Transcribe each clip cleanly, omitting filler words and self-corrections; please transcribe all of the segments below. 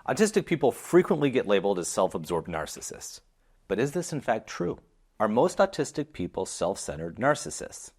Autistic people frequently get labeled as self-absorbed narcissists. But is this in fact true? Are most autistic people self-centered narcissists?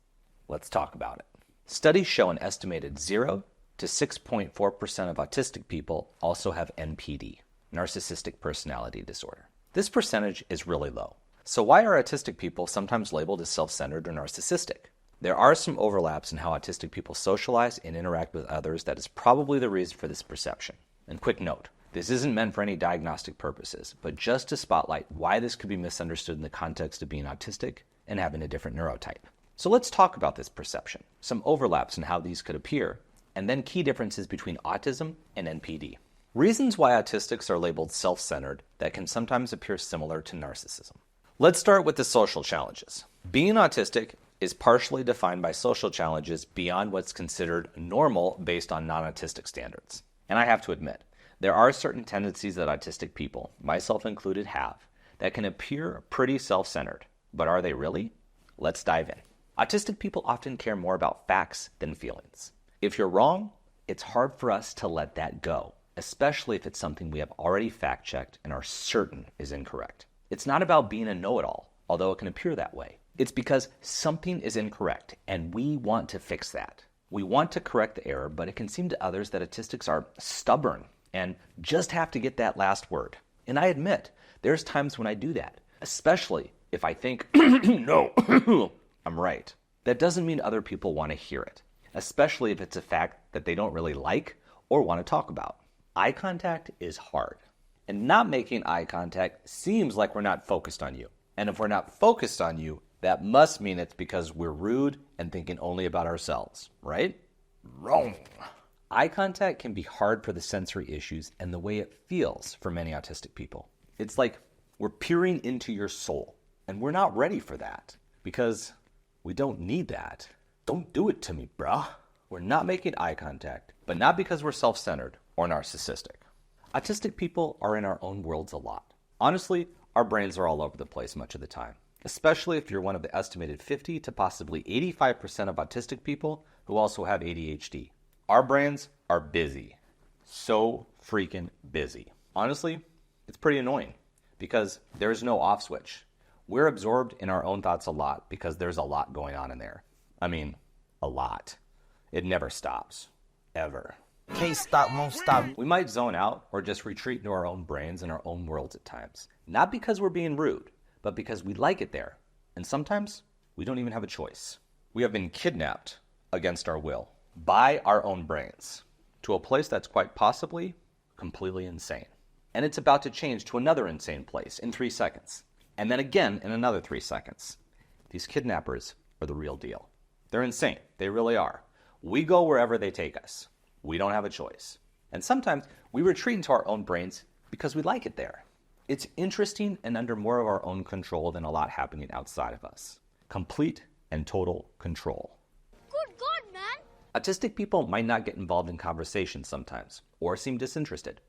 Let's talk about it. Studies show an estimated 0 to 6.4% of autistic people also have NPD, narcissistic personality disorder. This percentage is really low. So why are autistic people sometimes labeled as self-centered or narcissistic? There are some overlaps in how autistic people socialize and interact with others that is probably the reason for this perception. And quick note, this isn't meant for any diagnostic purposes, but just to spotlight why this could be misunderstood in the context of being autistic and having a different neurotype. So let's talk about this perception, some overlaps in how these could appear, and then key differences between autism and NPD. Reasons why autistics are labeled self-centered that can sometimes appear similar to narcissism. Let's start with the social challenges. Being autistic is partially defined by social challenges beyond what's considered normal based on non-autistic standards. And I have to admit, there are certain tendencies that autistic people, myself included, have that can appear pretty self-centered. But are they really? Let's dive in. Autistic people often care more about facts than feelings. If you're wrong, it's hard for us to let that go, especially if it's something we have already fact-checked and are certain is incorrect. It's not about being a know-it-all, although it can appear that way. It's because something is incorrect, and we want to fix that. We want to correct the error, but it can seem to others that autistics are stubborn and just have to get that last word. And I admit, there's times when I do that, especially if I think, no, I'm right. That doesn't mean other people want to hear it, especially if it's a fact that they don't really like or want to talk about. Eye contact is hard, and not making eye contact seems like we're not focused on you. And if we're not focused on you, that must mean it's because we're rude and thinking only about ourselves, right? Wrong. Eye contact can be hard for the sensory issues and the way it feels for many autistic people. It's like we're peering into your soul, and we're not ready for that because we don't need that. Don't do it to me, bruh. We're not making eye contact, but not because we're self-centered or narcissistic. Autistic people are in our own worlds a lot. Honestly, our brains are all over the place much of the time, especially if you're one of the estimated 50 to possibly 85% of autistic people who also have ADHD. Our brains are busy. So freaking busy. Honestly, it's pretty annoying because there's no off switch. We're absorbed in our own thoughts a lot because there's a lot going on in there. I mean, a lot. It never stops. Ever. Can't stop, won't stop. We might zone out or just retreat into our own brains and our own worlds at times. Not because we're being rude, but because we like it there. And sometimes we don't even have a choice. We have been kidnapped against our will by our own brains to a place that's quite possibly completely insane. And it's about to change to another insane place in 3 seconds. And then again in another 3 seconds. These kidnappers are the real deal. They're insane. They really are. We go wherever they take us. We don't have a choice. And sometimes we retreat into our own brains because we like it there. It's interesting and under more of our own control than a lot happening outside of us. Complete and total control. Good God, man! Autistic people might not get involved in conversations sometimes, or seem disinterested.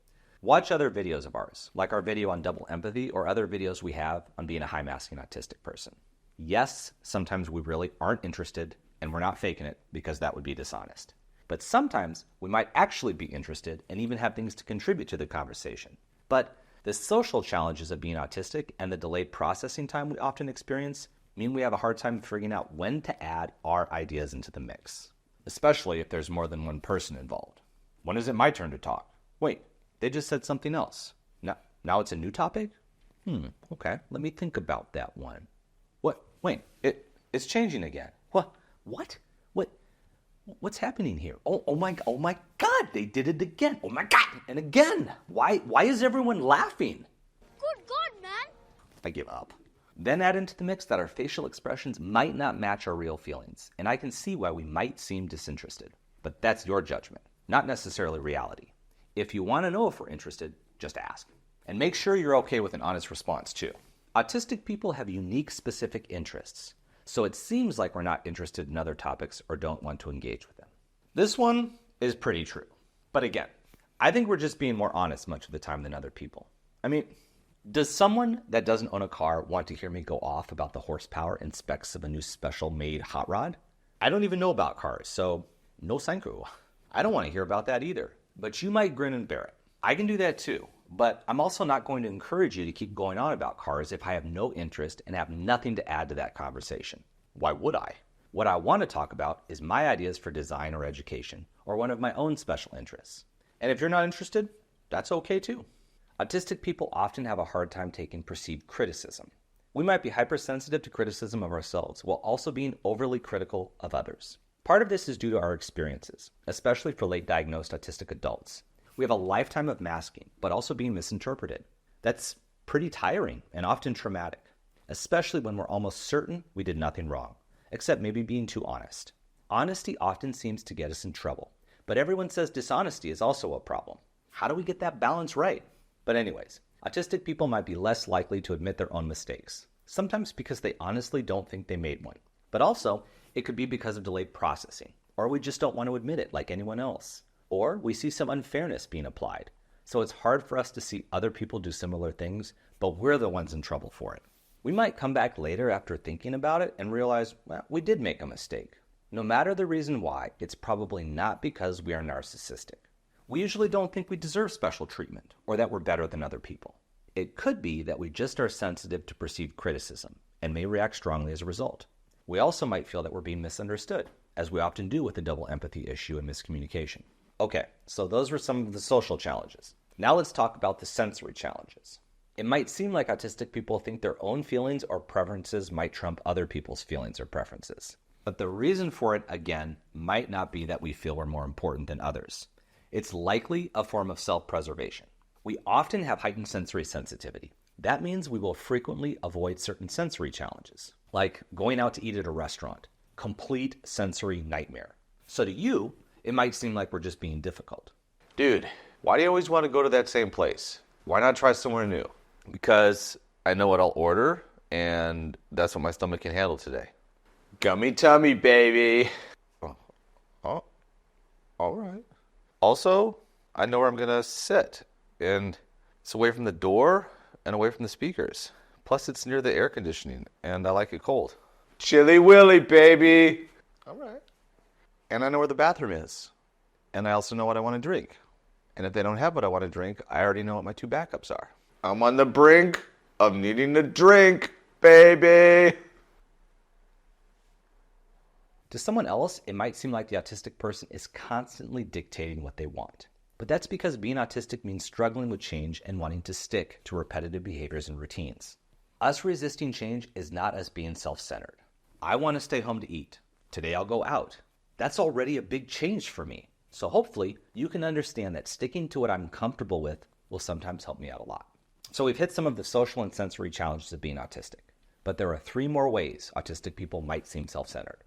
Watch other videos of ours, like our video on double empathy or other videos we have on being a high-masking autistic person. Yes, sometimes we really aren't interested, and we're not faking it because that would be dishonest. But sometimes we might actually be interested and even have things to contribute to the conversation. But the social challenges of being autistic and the delayed processing time we often experience mean we have a hard time figuring out when to add our ideas into the mix, especially if there's more than one person involved. When is it my turn to talk? Wait, they just said something else. Now it's a new topic? Okay, let me think about that one. What? Wait, it's changing again. What? What's happening here? Oh my God, they did it again. Oh my God, and again. Why is everyone laughing? Good God, man! I give up. Then add into the mix that our facial expressions might not match our real feelings, and I can see why we might seem disinterested. But that's your judgment, not necessarily reality. If you want to know if we're interested, just ask. And make sure you're okay with an honest response too. Autistic people have unique specific interests. So it seems like we're not interested in other topics or don't want to engage with them. This one is pretty true. But again, I think we're just being more honest much of the time than other people. I mean, does someone that doesn't own a car want to hear me go off about the horsepower and specs of a new special made hot rod? I don't even know about cars, so no thank you. I don't want to hear about that either. But you might grin and bear it. I can do that too, but I'm also not going to encourage you to keep going on about cars if I have no interest and have nothing to add to that conversation. Why would I? What I want to talk about is my ideas for design or education, or one of my own special interests. And if you're not interested, that's okay too. Autistic people often have a hard time taking perceived criticism. We might be hypersensitive to criticism of ourselves while also being overly critical of others. Part of this is due to our experiences, especially for late diagnosed autistic adults. We have a lifetime of masking, but also being misinterpreted. That's pretty tiring and often traumatic, especially when we're almost certain we did nothing wrong, except maybe being too honest. Honesty often seems to get us in trouble, but everyone says dishonesty is also a problem. How do we get that balance right? But anyways, autistic people might be less likely to admit their own mistakes, sometimes because they honestly don't think they made one. But also, it could be because of delayed processing, or we just don't want to admit it like anyone else. Or we see some unfairness being applied, so it's hard for us to see other people do similar things, but we're the ones in trouble for it. We might come back later after thinking about it and realize, well, we did make a mistake. No matter the reason why, it's probably not because we are narcissistic. We usually don't think we deserve special treatment or that we're better than other people. It could be that we just are sensitive to perceived criticism and may react strongly as a result. We also might feel that we're being misunderstood, as we often do with the double empathy issue and miscommunication. Okay, so those were some of the social challenges. Now let's talk about the sensory challenges. It might seem like autistic people think their own feelings or preferences might trump other people's feelings or preferences. But the reason for it, again, might not be that we feel we're more important than others. It's likely a form of self-preservation. We often have heightened sensory sensitivity. That means we will frequently avoid certain sensory challenges, like going out to eat at a restaurant. Complete sensory nightmare. So to you, it might seem like we're just being difficult. Dude, why do you always want to go to that same place? Why not try somewhere new? Because I know what I'll order, and that's what my stomach can handle today. Gummy tummy, baby. Oh, all right. Also, I know where I'm going to sit, and it's away from the door and away from the speakers. Plus, it's near the air conditioning, and I like it cold. Chilly Willy, baby. All right. And I know where the bathroom is. And I also know what I want to drink. And if they don't have what I want to drink, I already know what my two backups are. I'm on the brink of needing a drink, baby. To someone else, it might seem like the autistic person is constantly dictating what they want. But that's because being autistic means struggling with change and wanting to stick to repetitive behaviors and routines. Us resisting change is not us being self-centered. I want to stay home to eat. Today I'll go out. That's already a big change for me. So hopefully you can understand that sticking to what I'm comfortable with will sometimes help me out a lot. So we've hit some of the social and sensory challenges of being autistic. But there are 3 more ways autistic people might seem self-centered.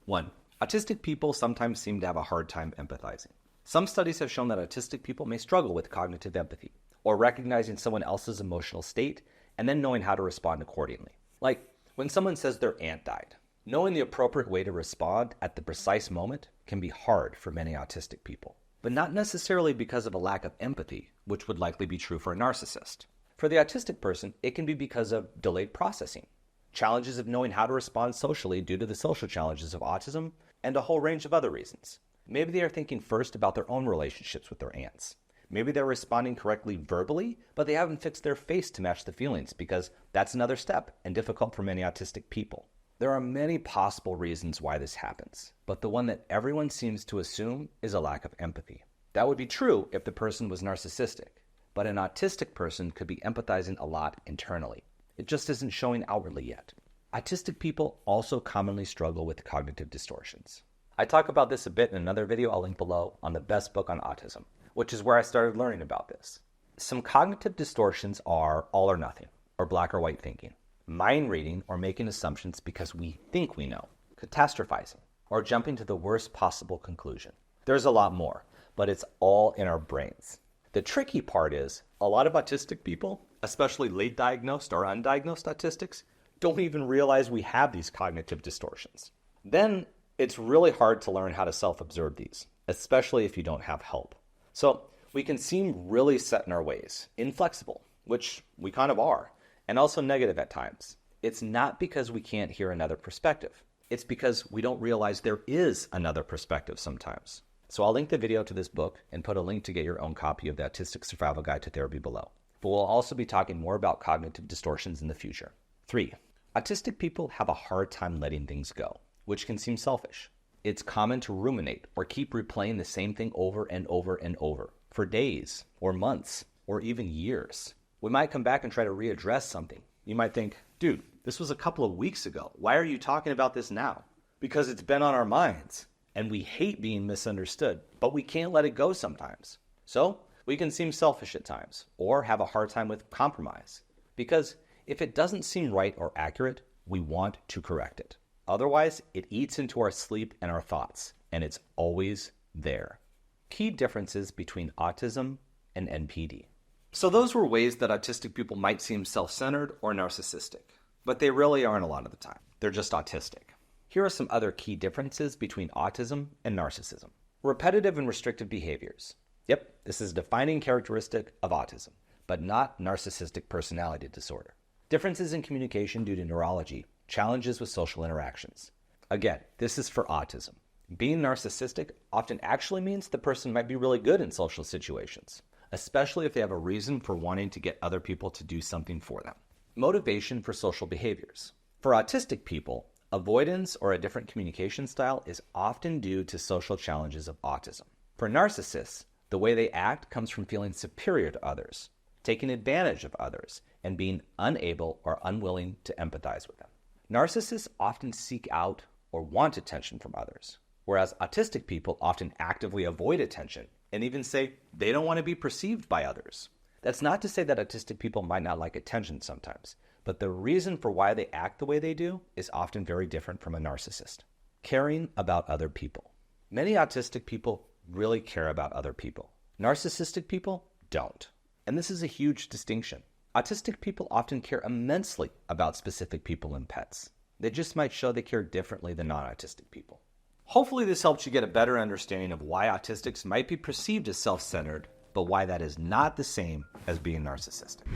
1. Autistic people sometimes seem to have a hard time empathizing. Some studies have shown that autistic people may struggle with cognitive empathy, or recognizing someone else's emotional state and then knowing how to respond accordingly. Like when someone says their aunt died. Knowing the appropriate way to respond at the precise moment can be hard for many autistic people, but not necessarily because of a lack of empathy, which would likely be true for a narcissist. For the autistic person, it can be because of delayed processing, challenges of knowing how to respond socially due to the social challenges of autism, and a whole range of other reasons. Maybe they are thinking first about their own relationships with their aunts. Maybe they're responding correctly verbally, but they haven't fixed their face to match the feelings because that's another step and difficult for many autistic people. There are many possible reasons why this happens, but the one that everyone seems to assume is a lack of empathy. That would be true if the person was narcissistic, but an autistic person could be empathizing a lot internally. It just isn't showing outwardly yet. Autistic people also commonly struggle with cognitive distortions. I talk about this a bit in another video I'll link below on the best book on autism, which is where I started learning about this. Some cognitive distortions are all or nothing, or black or white thinking, mind reading or making assumptions because we think we know, catastrophizing, or jumping to the worst possible conclusion. There's a lot more, but it's all in our brains. The tricky part is, a lot of autistic people, especially late diagnosed or undiagnosed autistics, don't even realize we have these cognitive distortions. Then it's really hard to learn how to self-observe these, especially if you don't have help. So we can seem really set in our ways, inflexible, which we kind of are, and also negative at times. It's not because we can't hear another perspective. It's because we don't realize there is another perspective sometimes. So I'll link the video to this book and put a link to get your own copy of the Autistic Survival Guide to Therapy below. But we'll also be talking more about cognitive distortions in the future. 3. Autistic people have a hard time letting things go, which can seem selfish. It's common to ruminate or keep replaying the same thing over and over and over for days or months or even years. We might come back and try to readdress something. You might think, dude, this was a couple of weeks ago. Why are you talking about this now? Because it's been on our minds. And we hate being misunderstood, but we can't let it go sometimes. So we can seem selfish at times or have a hard time with compromise. Because if it doesn't seem right or accurate, we want to correct it. Otherwise, it eats into our sleep and our thoughts, and it's always there. Key differences between autism and NPD. So those were ways that autistic people might seem self-centered or narcissistic, but they really aren't a lot of the time. They're just autistic. Here are some other key differences between autism and narcissism. Repetitive and restrictive behaviors. Yep, this is a defining characteristic of autism, but not narcissistic personality disorder. Differences in communication due to neurology, challenges with social interactions. Again, this is for autism. Being narcissistic often actually means the person might be really good in social situations, especially if they have a reason for wanting to get other people to do something for them. Motivation for social behaviors. For autistic people, avoidance or a different communication style is often due to social challenges of autism. For narcissists, the way they act comes from feeling superior to others, taking advantage of others, and being unable or unwilling to empathize with them. Narcissists often seek out or want attention from others, whereas autistic people often actively avoid attention and even say they don't want to be perceived by others. That's not to say that autistic people might not like attention sometimes, but the reason for why they act the way they do is often very different from a narcissist. Caring about other people. Many autistic people really care about other people. Narcissistic people don't. And this is a huge distinction. Autistic people often care immensely about specific people and pets. They just might show they care differently than non-autistic people. Hopefully this helps you get a better understanding of why autistics might be perceived as self-centered, but why that is not the same as being narcissistic.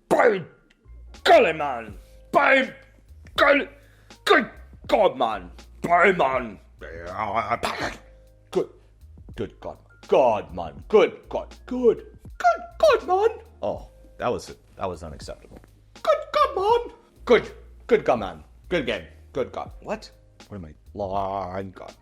By golly, man! By golly! Good God, man! By man! Good God, man! Good God, man! Oh, that was unacceptable. Good God, man! Good God, man! Good game. Good God. What? What am I? Line God.